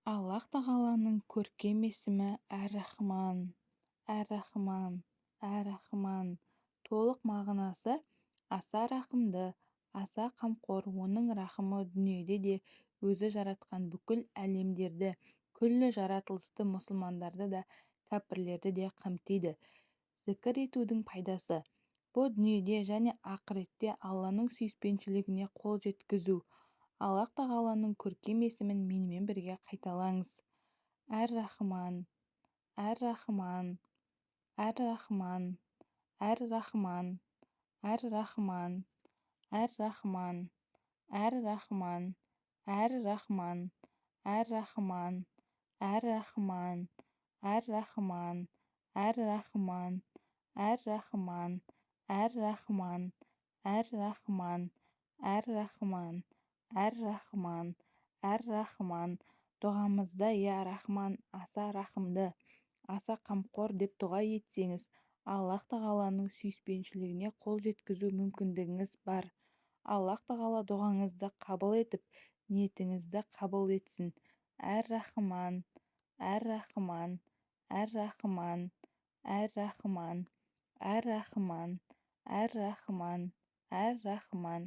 Аллах тағаланың көркем есімі әр-рахман, әр-рахман, әр-рахман. Толық мағынасы аса рақымды, аса қамқор. Оның рахымы дүниеде де өзі жаратқан бүкіл әлемдерді, күллі жаратылысты, мұсылмандарды да, кәпірлерді де қамтиды. Зікір етудің пайдасы: бұл дүниеде және ақыретте Алланың сүйіспеншілігіне қол жеткізу. Аллах тағаланың көркем есімін менімен бірге қайталаңыз: әр-рахман, әр-рахман, әр-рахман, әр-рахман, әр-рахман, әр-рахман, әр-рахман, әр-рахман, әр-рахман, әр-рахман, әр-рахман, әр-рахман, әр-рахман, әр-рахман, әр-рахман, әр-рахман, әр-рахман, әр-рахман. Дұғамызда «Я Рахман, аса рақымды, аса қамқор» деп дұға етсеңіз, Аллах тағаланың сүйіспеншілігіне қол жеткізу мүмкіндігіңіз бар. Аллах тағала дұғаңызды қабыл етіп, ниетіңізді қабыл етсін. Әр-рахман, әр-рахман, әр-рахман, әр-рахман, әр-рахман, әр-рахман, әр-рахман.